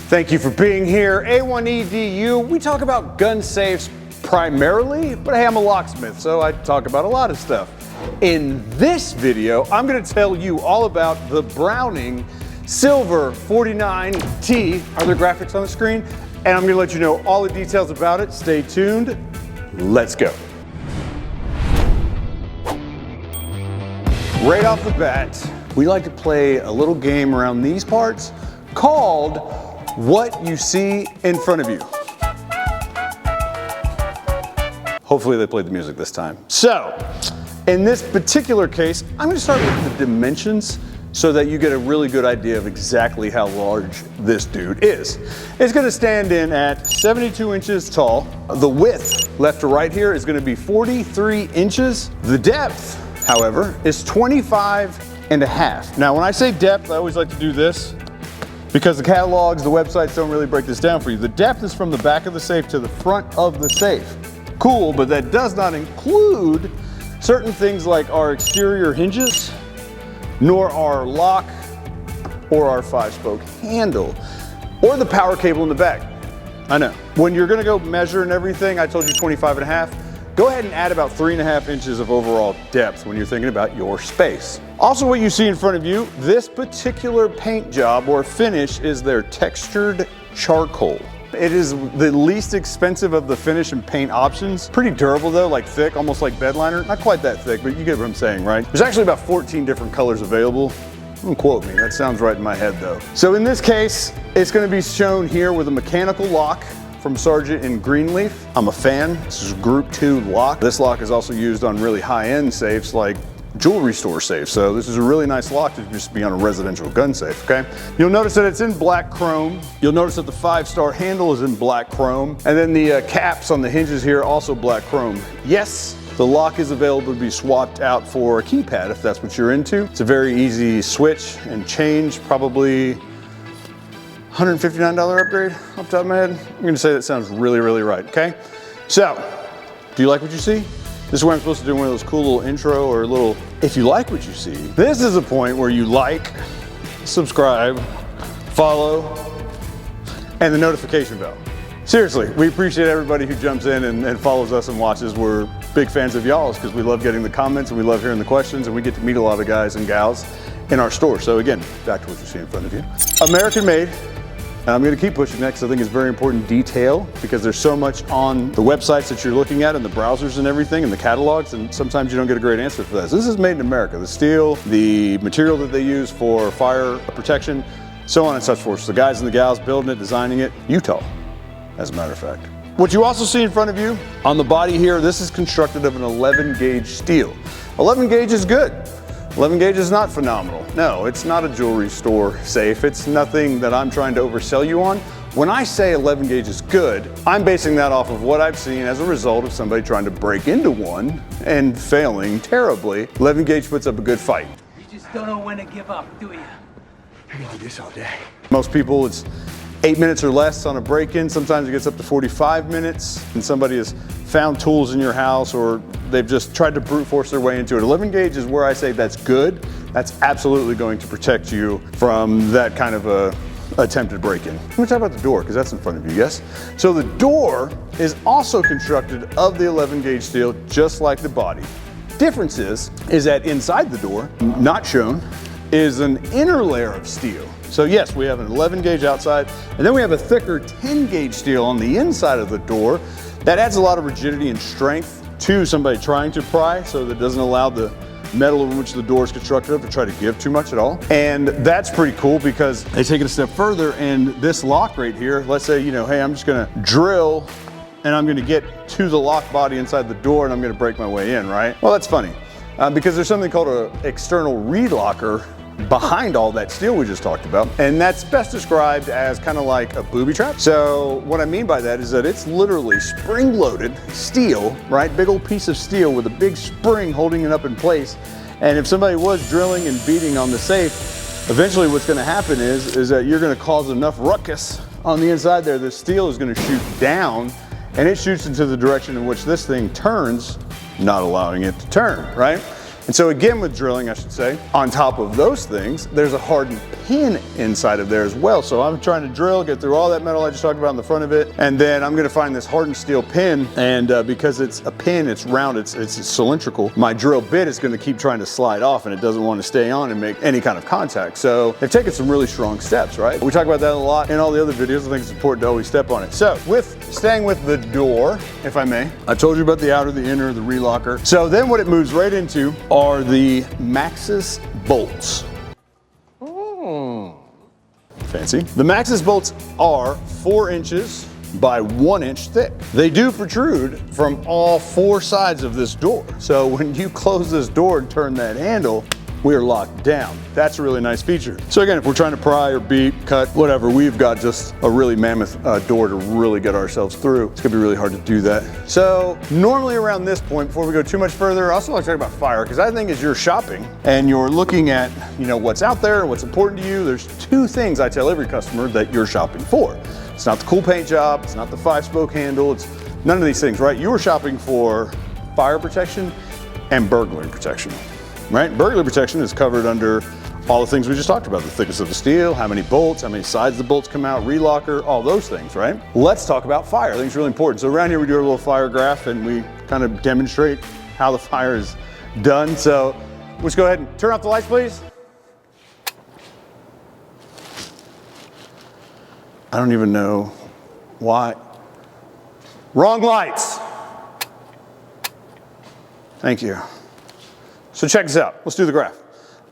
Thank you for being here. A1EDU, we talk about gun safes primarily, but hey, I'm a locksmith, so I talk about a lot of stuff. In this video, I'm gonna tell you all about the Browning Silver 49T. Are there graphics on the screen? And I'm gonna let you know all the details about it. Stay tuned. Let's go. Right off the bat, we like to play a little game around these parts called What You See in Front of You. Hopefully they played the music this time. So, in this particular case, I'm gonna start with the dimensions so that you get a really good idea of exactly how large this dude is. It's gonna stand in at 72 inches tall. The width, left to right here, is gonna be 43 inches. The depth, however, is 25.5. Now, when I say depth, I always like to do this because the catalogs, the websites don't really break this down for you. The depth is from the back of the safe to the front of the safe. Cool, but that does not include certain things like our exterior hinges, nor our lock or our 5-spoke handle, or the power cable in the back. I know. When you're gonna go measure and everything, I told you 25.5. Go ahead and add about 3.5 inches of overall depth when you're thinking about your space. Also, what you see in front of you, this particular paint job or finish is their textured charcoal. It is the least expensive of the finish and paint options. Pretty durable though, like thick, almost like bed liner. Not quite that thick, but you get what I'm saying, right? There's actually about 14 different colors available. Don't quote me, that sounds right in my head though. So in this case, it's gonna be shown here with a mechanical lock from Sargent in Greenleaf. I'm a fan. This is Group 2 lock. This lock is also used on really high-end safes like jewelry store safes. So this is a really nice lock to just be on a residential gun safe, okay? You'll notice that it's in black chrome. You'll notice that the 5-star handle is in black chrome. And then the caps on the hinges here, also black chrome. Yes, the lock is available to be swapped out for a keypad if that's what you're into. It's a very easy switch and change, probably $159 upgrade off the top of my head. I'm gonna say that sounds really, really right, okay? So, do you like what you see? This is where I'm supposed to do one of those cool little intro or little, if you like what you see, this is a point where you like, subscribe, follow, and the notification bell. Seriously, we appreciate everybody who jumps in and follows us and watches. We're big fans of y'all's because we love getting the comments and we love hearing the questions and we get to meet a lot of guys and gals in our store. So again, back to what you see in front of you. American made. And I'm gonna keep pushing that because I think it's very important detail because there's so much on the websites that you're looking at and the browsers and everything and the catalogs, and sometimes you don't get a great answer for this. This is made in America. The steel, the material that they use for fire protection, so on and such forth. So the guys and the gals building it, designing it, Utah, as a matter of fact. What you also see in front of you on the body here, this is constructed of an 11 gauge steel. 11 gauge is good. 11 gauge is not phenomenal. No, it's not a jewelry store safe. It's nothing that I'm trying to oversell you on. When I say 11 gauge is good, I'm basing that off of what I've seen as a result of somebody trying to break into one and failing terribly. 11 gauge puts up a good fight. You just don't know when to give up, do you? I can do this all day. Most people, it's 8 minutes or less on a break-in. Sometimes it gets up to 45 minutes and somebody has found tools in your house or they've just tried to brute force their way into it. 11 gauge is where I say that's good. That's absolutely going to protect you from that kind of a attempted break-in. Let me talk about the door because that's in front of you, yes? So the door is also constructed of the 11 gauge steel just like the body. Difference is that inside the door, not shown, is an inner layer of steel. So yes, we have an 11 gauge outside, and then we have a thicker 10 gauge steel on the inside of the door. That adds a lot of rigidity and strength to somebody trying to pry, so that doesn't allow the metal in which the door is constructed to try to give too much at all. And that's pretty cool because they take it a step further, and this lock right here, let's say, you know, hey, I'm just gonna drill and I'm gonna get to the lock body inside the door and I'm gonna break my way in, right? Well, that's funny because there's something called an external relocker behind all that steel we just talked about, and that's best described as kind of like a booby trap. So what I mean by that is that it's literally spring-loaded steel, right? Big old piece of steel with a big spring holding it up in place. And if somebody was drilling and beating on the safe, eventually what's going to happen is that you're going to cause enough ruckus on the inside there. The steel is going to shoot down, and it shoots into the direction in which this thing turns, not allowing it to turn, right? And so again, with drilling, I should say, on top of those things, there's a hardened pin inside of there as well. So I'm trying to drill, get through all that metal I just talked about in the front of it, and then I'm gonna find this hardened steel pin, and because it's a pin, it's round, it's cylindrical, my drill bit is gonna keep trying to slide off, and it doesn't want to stay on and make any kind of contact. So they've taken some really strong steps, right? We talk about that a lot in all the other videos. I think it's important to always step on it. So staying with the door, if I may, I told you about the outer, the inner, the relocker. So then what it moves right into are the Maxis bolts. Fancy. The Maxis bolts are 4 inches by 1 inch thick. They do protrude from all 4 sides of this door. So when you close this door and turn that handle, we are locked down. That's a really nice feature. So again, if we're trying to pry or beat, cut, whatever, we've got just a really mammoth door to really get ourselves through. It's gonna be really hard to do that. So normally around this point, before we go too much further, I also like to talk about fire, because I think as you're shopping and you're looking at, you know, what's out there and what's important to you, there's 2 things I tell every customer that you're shopping for. It's not the cool paint job, it's not the 5-spoke handle, it's none of these things, right? You are shopping for fire protection and burglary protection. Right? Burglary protection is covered under all the things we just talked about, the thickness of the steel, how many bolts, how many sides the bolts come out, relocker, all those things, right? Let's talk about fire. I think it's really important. So around here we do a little fire graph and we kind of demonstrate how the fire is done. So let's go ahead and turn off the lights, please. I don't even know why. Wrong lights. Thank you. So check this out, let's do the graph.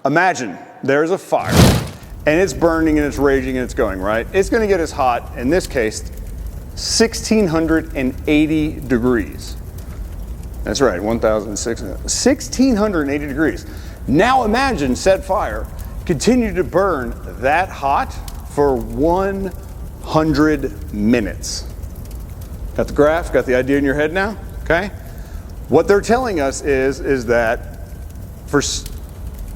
Imagine there's a fire and it's burning and it's raging and it's going, right? It's gonna get as hot, in this case, 1,680 degrees. That's right, 1,680 degrees. Now imagine said fire continue to burn that hot for 100 minutes. Got the graph, got the idea in your head now, okay? What they're telling us is that for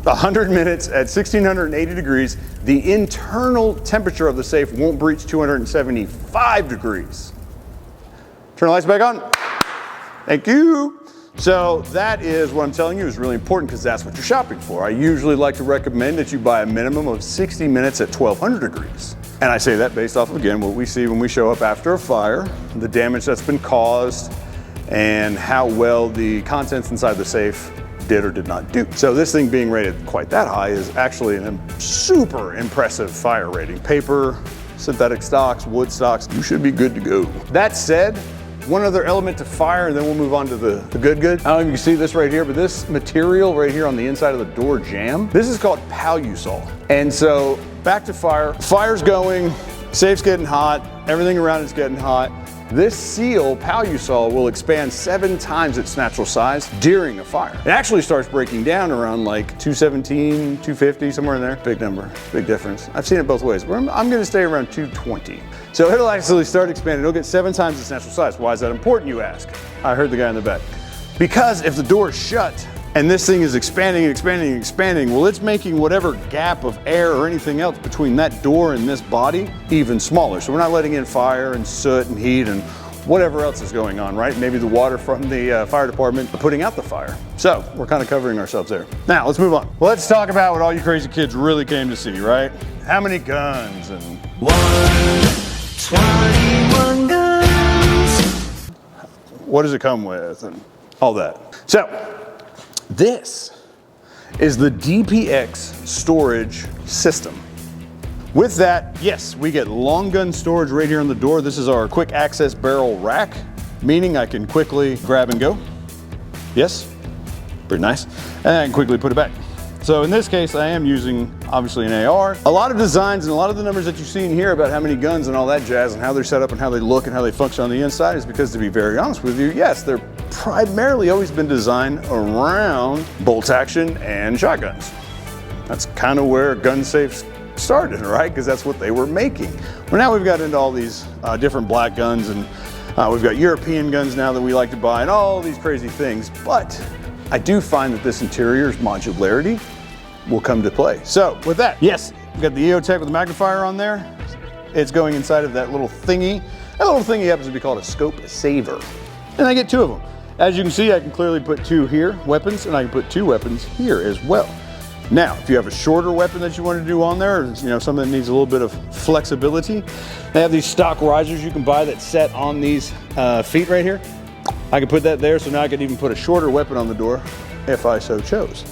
100 minutes at 1,680 degrees, the internal temperature of the safe won't breach 275 degrees. Turn the lights back on. Thank you. So that is what I'm telling you is really important, because that's what you're shopping for. I usually like to recommend that you buy a minimum of 60 minutes at 1,200 degrees. And I say that based off of, again, what we see when we show up after a fire, the damage that's been caused, and how well the contents inside the safe did or did not do. So this thing being rated quite that high is actually a super impressive fire rating. Paper, synthetic stocks, wood stocks, you should be good to go. That said, one other element to fire, and then we'll move on to the good. I don't know if you can see this right here, but this material right here on the inside of the door jamb, this is called Palusol. And so back to fire, fire's going, safe's getting hot, everything around it's getting hot. This seal, Palusol, will expand 7 times its natural size during a fire. It actually starts breaking down around like 217, 250, somewhere in there. Big number, big difference. I've seen it both ways. I'm gonna stay around 220. So it'll actually start expanding. It'll get 7 times its natural size. Why is that important, you ask? I heard the guy in the back. Because if the door is shut and this thing is expanding and expanding and expanding, well, it's making whatever gap of air or anything else between that door and this body even smaller. So we're not letting in fire and soot and heat and whatever else is going on, right? Maybe the water from the fire department putting out the fire. So we're kind of covering ourselves there. Now let's move on. Let's talk about what all you crazy kids really came to see, right? How many guns and 121 guns. What does it come with and all that. So this is the DPX storage system. With that, yes, we get long gun storage right here on the door. This is our quick access barrel rack, meaning I can quickly grab and go. Yes, pretty nice. And I can quickly put it back. So in this case, I am using obviously an AR. A lot of designs and a lot of the numbers that you see in here about how many guns and all that jazz and how they're set up and how they look and how they function on the inside is because, to be very honest with you, yes, they're primarily always been designed around bolt action and shotguns. That's kind of where gun safes started, right? Because that's what they were making. Well, now we've got into all these different black guns, and we've got European guns now that we like to buy and all these crazy things. But I do find that this interior's modularity will come to play. So with that, yes, we've got the EOTech with the magnifier on there. It's going inside of that little thingy. That little thingy happens to be called a scope saver. And I get 2 of them. As you can see, I can clearly put 2 here, weapons, and I can put 2 weapons here as well. Now, if you have a shorter weapon that you want to do on there, you know, something that needs a little bit of flexibility, they have these stock risers you can buy that set on these feet right here. I can put that there, so now I can even put a shorter weapon on the door if I so chose.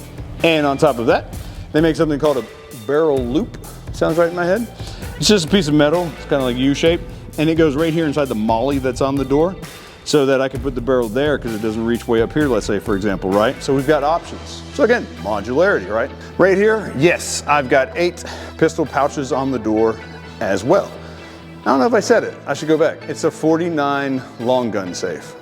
And on top of that, they make something called a barrel loop. Sounds right in my head. It's just a piece of metal, it's kind of like U-shape, and it goes right here inside the molly that's on the door, so that I can put the barrel there because it doesn't reach way up here, let's say, for example, right? So we've got options. So again, modularity, right? Right here, yes, I've got 8 pistol pouches on the door as well. I don't know if I said it, I should go back. It's a 49 long gun safe.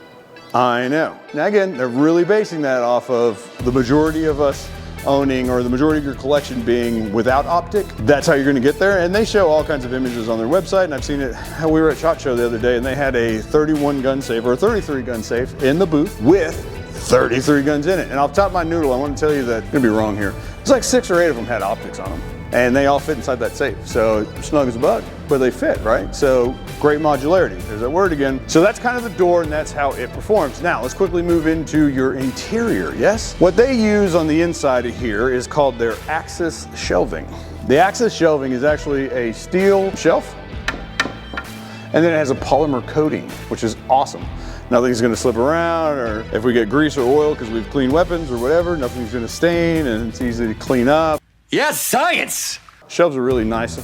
I know. Now again, they're really basing that off of the majority of us owning, or the majority of your collection being without optic. That's how you're gonna get there. And they show all kinds of images on their website, and I've seen it. We were at SHOT Show the other day, and they had a 31 gun safe, or a 33 gun safe in the booth with 33 guns in it. And off the top of my noodle, I want to tell you that, I'm gonna be wrong here, it's like 6 or 8 of them had optics on them. And they all fit inside that safe. So snug as a bug, but they fit, right? So great modularity, there's that word again. So that's kind of the door, and that's how it performs. Now let's quickly move into your interior, yes? What they use on the inside of here is called their Maxis shelving. The Maxis shelving is actually a steel shelf, and then it has a polymer coating, which is awesome. Nothing's gonna slip around, or if we get grease or oil because we've cleaned weapons or whatever, nothing's gonna stain, and it's easy to clean up. Yes, science! Shelves are really nice.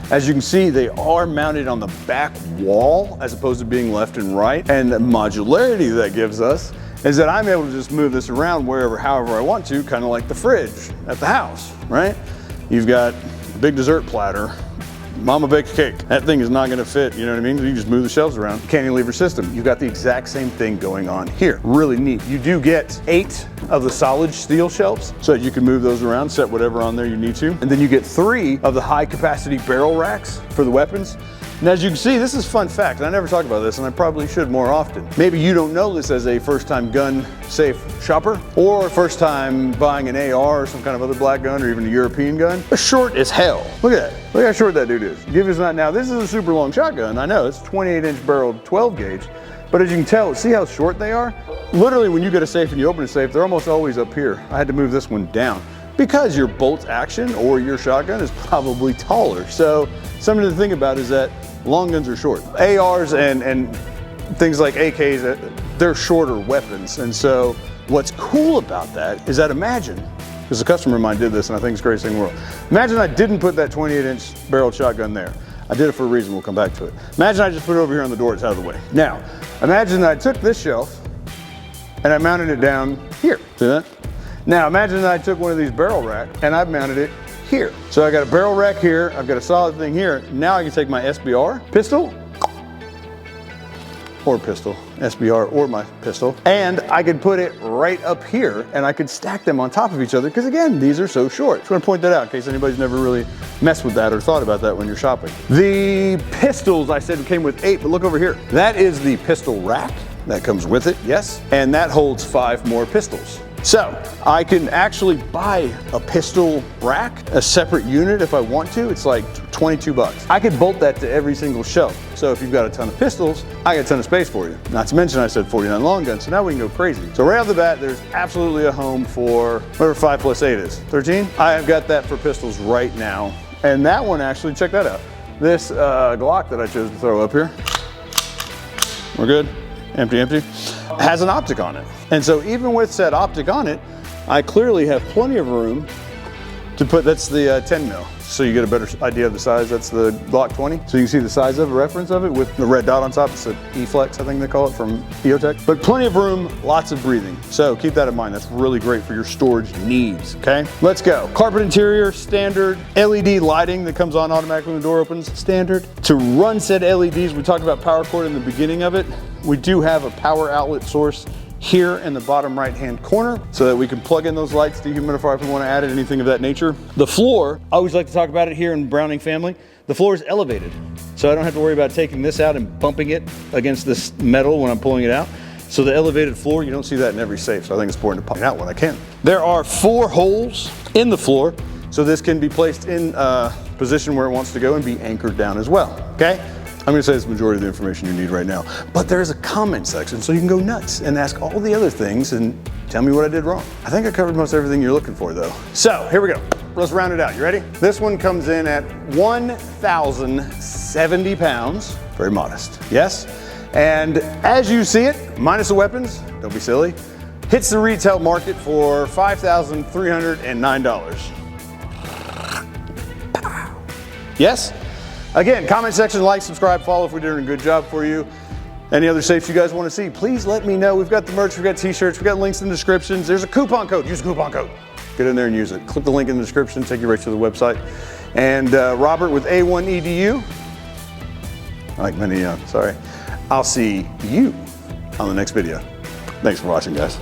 As you can see, they are mounted on the back wall as opposed to being left and right. And the modularity that gives us is that I'm able to just move this around wherever, however I want to, kind of like the fridge at the house, right? You've got a big dessert platter, mama baked cake. That thing is not gonna fit, you know what I mean? You just move the shelves around. Cantilever system, you've got the exact same thing going on here. Really neat. You do get 8 of the solid steel shelves, so that you can move those around, set whatever on there you need to. And then you get 3 of the high capacity barrel racks for the weapons. And as you can see, this is a fun fact, and I never talk about this, and I probably should more often. Maybe you don't know this as a first-time gun safe shopper, or first time buying an AR or some kind of other black gun, or even a European gun. They're short as hell. Look at that. Look how short that dude is. Give us not now. This is a super long shotgun. I know it's 28-inch barreled 12 gauge, but as you can tell, see how short they are? Literally, when you get a safe and you open a safe, they're almost always up here. I had to move this one down because your bolt action or your shotgun is probably taller. So something to think about is that long guns are short. ARs and things like AKs, they're shorter weapons. And so what's cool about that is that imagine, because a customer of mine did this and I think it's the greatest thing in the world. Imagine I didn't put that 28-inch barreled shotgun there. I did it for a reason, we'll come back to it. Imagine I just put it over here on the door, it's out of the way. Now, imagine I took this shelf and I mounted it down here, see that? Now imagine that I took one of these barrel racks and I've mounted it here. So I got a barrel rack here, I've got a solid thing here. Now I can take my SBR pistol, SBR or my pistol, and I could put it right up here and I could stack them on top of each other because again, these are so short. Just want to point that out in case anybody's never really messed with that or thought about that when you're shopping. The pistols, I said came with 8, but look over here. That is the pistol rack that comes with it, yes, and that holds 5 more pistols. So I can actually buy a pistol rack, a separate unit if I want to. It's like 22 bucks. I could bolt that to every single shelf. So if you've got a ton of pistols, I got a ton of space for you. Not to mention I said 49 long guns, so now we can go crazy. So right off the bat, there's absolutely a home for whatever 5 plus 8 is. 13? I have got that for pistols right now. And that one actually, check that out. This Glock that I chose to throw up here, we're good, empty, has an optic on it. And so even with said optic on it, I clearly have plenty of room to put, that's the 10 mil. So you get a better idea of the size. That's the Glock 20. So you can see the size of a reference of it with the red dot on top. It's an E-Flex, I think they call it, from EOTech. But plenty of room, lots of breathing. So keep that in mind. That's really great for your storage needs, okay? Let's go. Carpet interior, standard. LED lighting that comes on automatically when the door opens, standard. To run said LEDs, we talked about power cord in the beginning of it. We do have a power outlet source here in the bottom right hand corner so that we can plug in those lights, dehumidifier if we want to add it, anything of that nature. The floor, I always like to talk about it here in Browning family, the floor is elevated. So I don't have to worry about taking this out and bumping it against this metal when I'm pulling it out. So the elevated floor, you don't see that in every safe, so I think it's important to point out when I can. There are 4 holes in the floor, so this can be placed in a position where it wants to go and be anchored down as well, okay? I'm gonna say it's the majority of the information you need right now, but there is a comment section so you can go nuts and ask all the other things and tell me what I did wrong. I think I covered most everything you're looking for though. So here we go. let's round it out. You ready? This one comes in at 1,070 pounds. Very modest, yes? And as you see it, minus the weapons, don't be silly, hits the retail market for $5,309. Yes? Again, comment section, like, subscribe, follow if we're doing a good job for you. Any other safes you guys want to see, please let me know. We've got the merch, we've got t-shirts, we've got links in the descriptions. There's a coupon code, use the coupon code. Get in there and use it. Click the link in the description, take you right to the website. And Robert with A1EDU, like many, sorry. I'll see you on the next video. Thanks for watching, guys.